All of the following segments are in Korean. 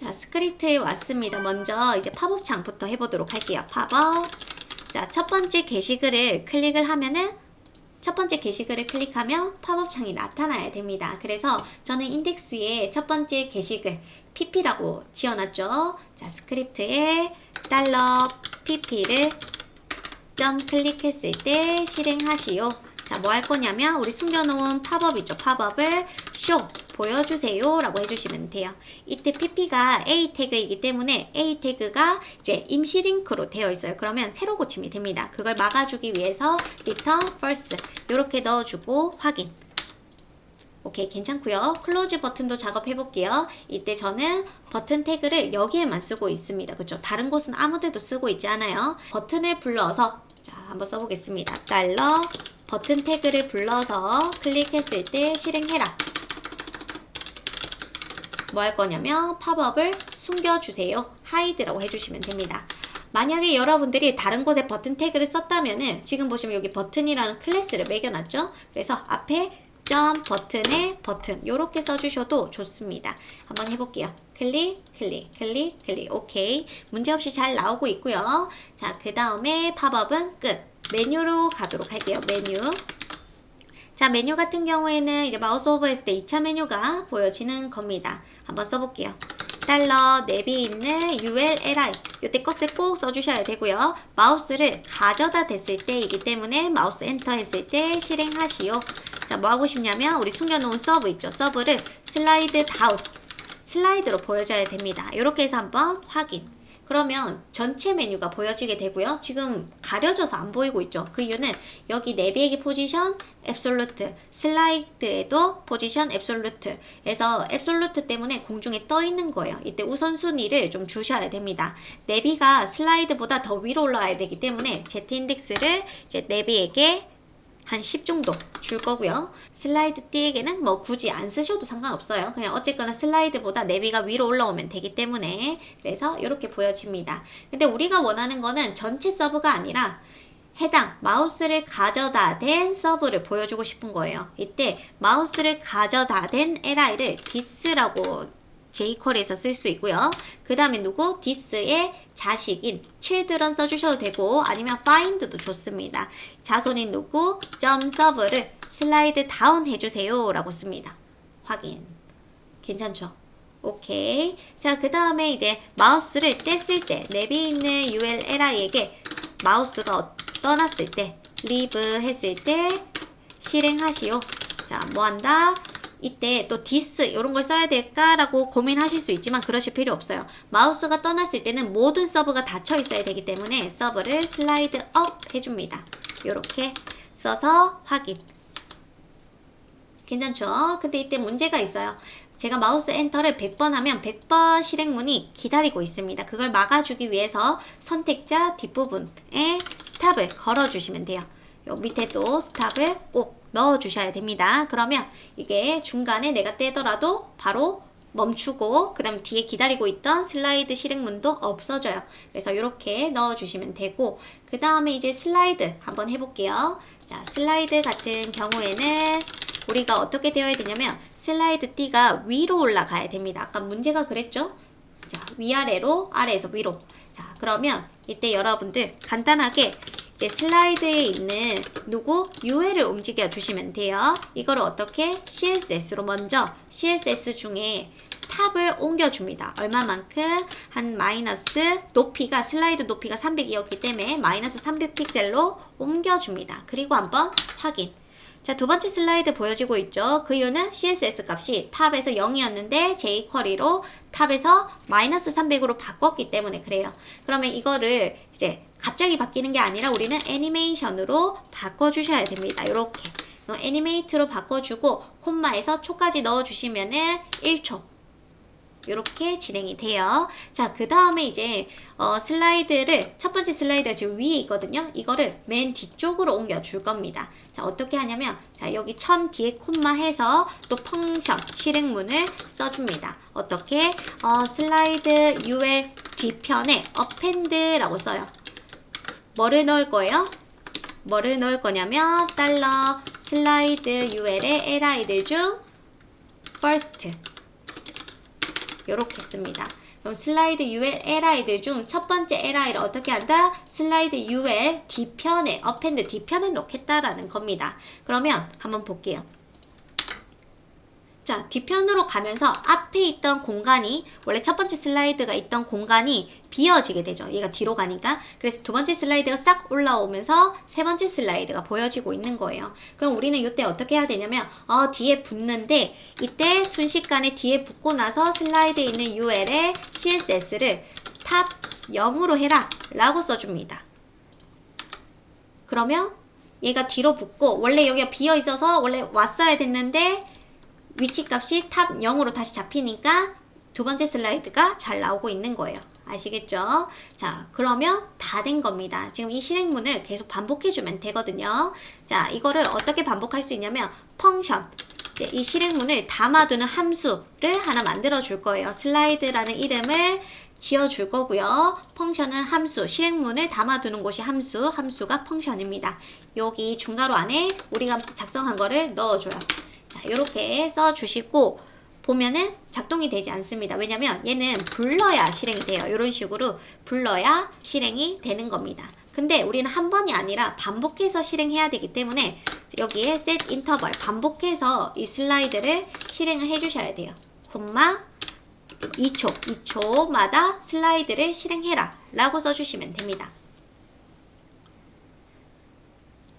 자, 스크립트에 왔습니다. 먼저 이제 팝업 창부터 해보도록 할게요. 팝업. 자, 첫 번째 게시글을 클릭을 하면은 첫 번째 게시글을 클릭하면 팝업 창이 나타나야 됩니다. 그래서 저는 인덱스에 첫 번째 게시글 pp라고 지어놨죠. 자, 스크립트에 $pp를 점 클릭했을 때 실행하시오. 자, 뭐 할 거냐면 우리 숨겨놓은 팝업 있죠. 팝업을 show 보여주세요 라고 해주시면 돼요. 이때 pp가 a 태그이기 때문에 a 태그가 이제 임시 링크로 되어 있어요. 그러면 새로 고치면 됩니다. 그걸 막아주기 위해서 return false 이렇게 넣어주고 확인. 오케이, 괜찮고요. 클로즈 버튼도 작업해 볼게요. 이때 저는 버튼 태그를 여기에만 쓰고 있습니다. 그렇죠? 다른 곳은 아무 데도 쓰고 있지 않아요. 버튼을 불러서 자, 한번 써보겠습니다. 달러 버튼 태그를 불러서 클릭했을 때 실행해라. 뭐 할 거냐면 팝업을 숨겨주세요. hide라고 해주시면 됩니다. 만약에 여러분들이 다른 곳에 버튼 태그를 썼다면은 지금 보시면 여기 버튼이라는 클래스를 매겨놨죠. 그래서 앞에 점 버튼에 버튼 요렇게 써주셔도 좋습니다. 한번 해볼게요. 클릭 클릭 클릭 클릭. 오케이, 문제없이 잘 나오고 있고요. 자, 그 다음에 팝업은 끝. 메뉴로 가도록 할게요. 메뉴. 자, 메뉴 같은 경우에는 이제 마우스 오버했을 때 2차 메뉴가 보여지는 겁니다. 한번 써볼게요. 달러 내비 있는 ULLI 이때 꺽쇠 꼭 써주셔야 되고요. 마우스를 가져다 댔을 때이기 때문에 마우스 엔터 했을 때 실행하시오. 자, 뭐 하고 싶냐면 우리 숨겨놓은 서브 있죠. 서브를 슬라이드 다운 슬라이드로 보여줘야 됩니다. 이렇게 해서 한번 확인. 그러면 전체 메뉴가 보여지게 되고요. 지금 가려져서 안 보이고 있죠. 그 이유는 여기 내비에게 포지션 앱솔루트, 슬라이드에도 포지션 앱솔루트 해서 앱솔루트 때문에 공중에 떠 있는 거예요. 이때 우선순위를 좀 주셔야 됩니다. 내비가 슬라이드보다 더 위로 올라가야 되기 때문에 Z 인덱스를 이제 내비에게 한 10 정도 줄 거고요. 슬라이드 띠에게는 뭐 굳이 안 쓰셔도 상관없어요. 그냥 어쨌거나 슬라이드보다 내비가 위로 올라오면 되기 때문에 그래서 이렇게 보여집니다. 근데 우리가 원하는 거는 전체 서브가 아니라 해당 마우스를 가져다 댄 서브를 보여주고 싶은 거예요. 이때 마우스를 가져다 댄 li를 this라고 jQuery에서 쓸 수 있고요. 그 다음에 누구? this의 자식인 children 써주셔도 되고 아니면 find도 좋습니다. 자손인 누구? .serv를 슬라이드 다운 해주세요 라고 씁니다. 확인. 괜찮죠? 오케이. 자, 그 다음에 이제 마우스를 뗐을 때 내비 있는 ULLI에게 마우스가 떠났을 때 leave 했을 때 실행하시오. 자, 뭐 한다? 이때 또 this 이런 걸 써야 될까라고 고민하실 수 있지만 그러실 필요 없어요. 마우스가 떠났을 때는 모든 서브가 닫혀 있어야 되기 때문에 서브를 슬라이드 업 해줍니다. 이렇게 써서 확인. 괜찮죠? 근데 이때 문제가 있어요. 제가 마우스 엔터를 100번 하면 100번 실행문이 기다리고 있습니다. 그걸 막아주기 위해서 선택자 뒷부분에 스탑을 걸어주시면 돼요. 요 밑에도 스탑을 꼭 넣어주셔야 됩니다. 그러면 이게 중간에 내가 떼더라도 바로 멈추고 그 다음 뒤에 기다리고 있던 슬라이드 실행문도 없어져요. 그래서 이렇게 넣어주시면 되고 그 다음에 이제 슬라이드 한번 해볼게요. 자, 슬라이드 같은 경우에는 우리가 어떻게 되어야 되냐면 슬라이드 띠가 위로 올라가야 됩니다. 아까 문제가 그랬죠? 자, 위아래로 아래에서 위로. 자, 그러면 이때 여러분들 간단하게 이제 슬라이드에 있는 누구? UL을 움직여 주시면 돼요. 이거를 어떻게? CSS로 먼저 CSS 중에 탑을 옮겨줍니다. 얼마만큼? 한 마이너스 높이가 슬라이드 높이가 300이었기 때문에 마이너스 300 픽셀로 옮겨줍니다. 그리고 한번 확인. 자, 두 번째 슬라이드 보여지고 있죠. 그 이유는 CSS 값이 탑에서 0이었는데 jQuery로 탑에서 마이너스 300으로 바꿨기 때문에 그래요. 그러면 이거를 이제 갑자기 바뀌는 게 아니라 우리는 애니메이션으로 바꿔주셔야 됩니다. 이렇게 애니메이트로 바꿔주고 콤마에서 초까지 넣어주시면은 1초 이렇게 진행이 돼요. 자, 그 다음에 이제 슬라이드를 첫 번째 슬라이드가 지금 위에 있거든요. 이거를 맨 뒤쪽으로 옮겨 줄 겁니다. 자, 어떻게 하냐면 자, 여기 1000 뒤에 콤마 해서 또 펑션 실행문을 써줍니다. 어떻게? 슬라이드 UL 뒤편에 append라고 써요. 뭐를 넣을 거예요? 뭐를 넣을 거냐면 달러 슬라이드 UL의 li들 중 first 이렇게 씁니다. 그럼 슬라이드 UL LI들 중 첫 번째 LI를 어떻게 한다? 슬라이드 UL 뒤편에, 어펜드 뒤편에 놓겠다라는 겁니다. 그러면 한번 볼게요. 자, 뒤편으로 가면서 앞에 있던 공간이, 원래 첫 번째 슬라이드가 있던 공간이 비어지게 되죠. 얘가 뒤로 가니까. 그래서 두 번째 슬라이드가 싹 올라오면서 세 번째 슬라이드가 보여지고 있는 거예요. 그럼 우리는 이때 어떻게 해야 되냐면, 뒤에 붙는데, 이때 순식간에 뒤에 붙고 나서 슬라이드에 있는 UL에 CSS를 탑 0으로 해라 라고 써줍니다. 그러면 얘가 뒤로 붙고, 원래 여기가 비어 있어서 원래 왔어야 됐는데, 위치값이 탑 0으로 다시 잡히니까 두 번째 슬라이드가 잘 나오고 있는 거예요. 아시겠죠? 자, 그러면 다 된 겁니다. 지금 이 실행문을 계속 반복해주면 되거든요. 자, 이거를 어떻게 반복할 수 있냐면 펑션, 이제 이 실행문을 담아두는 함수를 하나 만들어 줄 거예요. 슬라이드라는 이름을 지어줄 거고요. 펑션은 함수, 실행문을 담아두는 곳이 함수가 펑션입니다. 여기 중괄호 안에 우리가 작성한 거를 넣어줘요. 자, 이렇게 써주시고 보면은 작동이 되지 않습니다. 왜냐면 얘는 불러야 실행이 돼요. 이런 식으로 불러야 실행이 되는 겁니다. 근데 우리는 한 번이 아니라 반복해서 실행해야 되기 때문에 여기에 set interval 반복해서 이 슬라이드를 실행을 해주셔야 돼요. 콤마 2초마다 슬라이드를 실행해라 라고 써주시면 됩니다.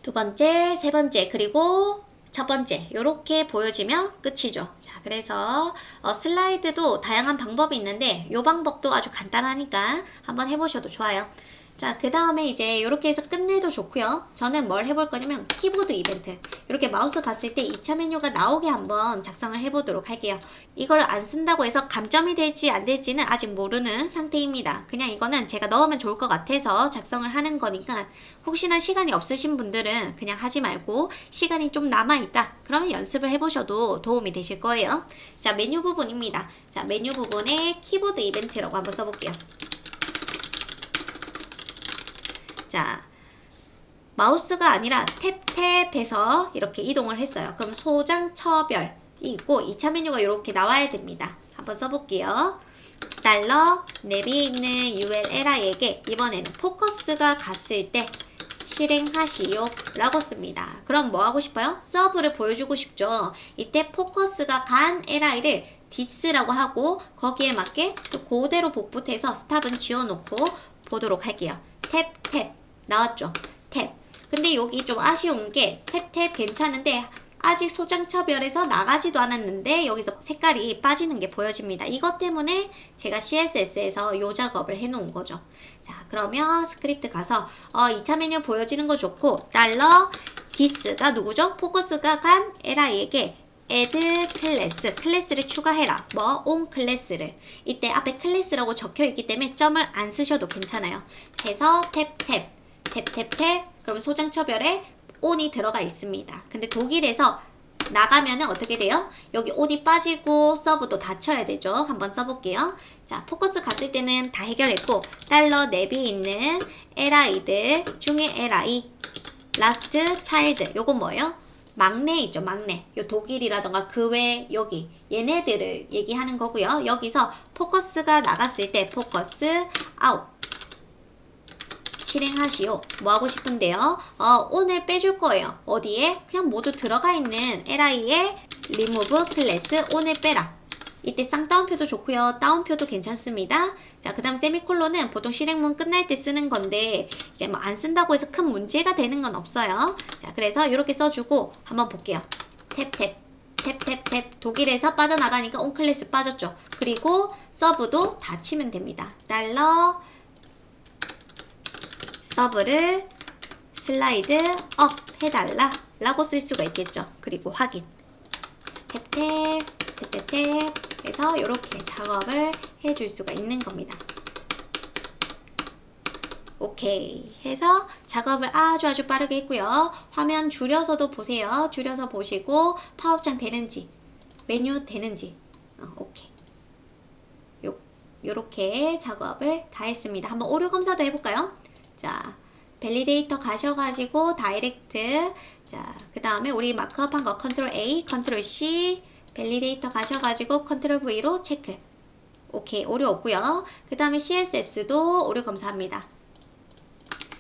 두 번째, 세 번째, 그리고 첫 번째 이렇게 보여지면 끝이죠. 자, 그래서 슬라이드도 다양한 방법이 있는데 이 방법도 아주 간단하니까 한번 해보셔도 좋아요. 자, 그 다음에 이제 이렇게 해서 끝내도 좋고요. 저는 뭘 해볼 거냐면 키보드 이벤트, 이렇게 마우스 갔을 때 2차 메뉴가 나오게 한번 작성을 해보도록 할게요. 이걸 안 쓴다고 해서 감점이 될지 안 될지는 아직 모르는 상태입니다. 그냥 이거는 제가 넣으면 좋을 것 같아서 작성을 하는 거니까 혹시나 시간이 없으신 분들은 그냥 하지 말고 시간이 좀 남아있다 그러면 연습을 해보셔도 도움이 되실 거예요. 자, 메뉴 부분입니다. 자, 메뉴 부분에 키보드 이벤트라고 한번 써볼게요. 자, 마우스가 아니라 탭탭해서 이렇게 이동을 했어요. 그럼 소장 처별이 있고 2차 메뉴가 이렇게 나와야 됩니다. 한번 써볼게요. 달러 내비에 있는 ULLI에게 이번에는 포커스가 갔을 때 실행하시오 라고 씁니다. 그럼 뭐 하고 싶어요? 서브를 보여주고 싶죠. 이때 포커스가 간 LI를 this라고 하고 거기에 맞게 또 그대로 복붙해서 스탑은 지워놓고 보도록 할게요. 탭 나왔죠? 탭. 근데 여기 좀 아쉬운 게 탭 괜찮은데 아직 소장처별에서 나가지도 않았는데 여기서 색깔이 빠지는 게 보여집니다. 이것 때문에 제가 CSS에서 이 작업을 해놓은 거죠. 자, 그러면 스크립트 가서 2차 메뉴 보여지는 거 좋고 달러 this가 누구죠? 포커스가 간 LI에게 add 클래스를 추가해라. 뭐? on 클래스를. 이때 앞에 클래스라고 적혀 있기 때문에 점을 안 쓰셔도 괜찮아요. 해서 탭. 그럼 소장처별에 on이 들어가 있습니다. 근데 독일에서 나가면은 어떻게 돼요? 여기 on이 빠지고 서브도 닫혀야 되죠. 한번 써볼게요. 자, 포커스 갔을 때는 다 해결했고 달러 내비에 있는 LI들 중에 LI last child 요건 뭐예요? 막내이죠, 막내. 요 독일이라던가 그 외 여기 얘네들을 얘기하는 거고요. 여기서 포커스가 나갔을 때 포커스 아웃 실행하시오. 뭐 하고 싶은데요? 오늘 빼줄 거예요. 어디에? 그냥 모두 들어가 있는 LI의 remove 클래스 오늘 빼라. 이때 쌍따옴표도 좋고요. 따옴표도 괜찮습니다. 자, 그 다음 세미콜론은 보통 실행문 끝날 때 쓰는 건데 이제 뭐 안 쓴다고 해서 큰 문제가 되는 건 없어요. 자, 그래서 이렇게 써주고 한번 볼게요. 탭 독일에서 빠져나가니까 on 클래스 빠졌죠. 그리고 서브도 닫히면 됩니다. 달러 서브를 슬라이드 업 해달라 라고 쓸 수가 있겠죠. 그리고 확인 탭 해서 이렇게 작업을 해줄 수가 있는 겁니다. 오케이 해서 작업을 아주 빠르게 했고요. 화면 줄여서도 보세요. 줄여서 보시고 파업장 되는지 메뉴 되는지 오케이 요렇게 작업을 다 했습니다. 한번 오류 검사도 해볼까요? 자, 밸리데이터 가셔가지고 다이렉트 자, 그 다음에 우리 마크업한 거 컨트롤 A, 컨트롤 C 밸리데이터 가셔가지고 컨트롤 V로 체크 오케이, 오류 없고요. 그 다음에 CSS도 오류 검사합니다.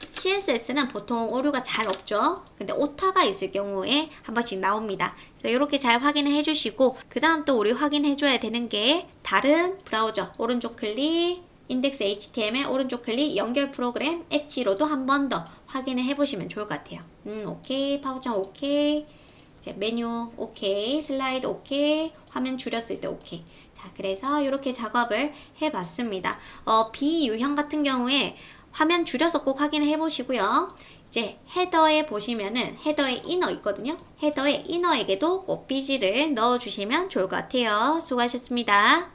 CSS는 보통 오류가 잘 없죠. 근데 오타가 있을 경우에 한 번씩 나옵니다. 그래서 이렇게 잘 확인을 해주시고, 그 다음 또 우리 확인해줘야 되는 게 다른 브라우저 오른쪽 클릭, 인덱스 HTML 오른쪽 클릭, 연결 프로그램 엣지로도 한 번 더 확인을 해보시면 좋을 것 같아요. 오케이, 파워창 오케이, 이제 메뉴 오케이, 슬라이드 오케이, 화면 줄였을 때 오케이. 자, 그래서 이렇게 작업을 해봤습니다. 비유형 같은 경우에 화면 줄여서 꼭 확인을 해보시고요. 이제 헤더에 보시면은 헤더에 이너 있거든요. 헤더에 이너에게도 꼭 BG를 넣어주시면 좋을 것 같아요. 수고하셨습니다.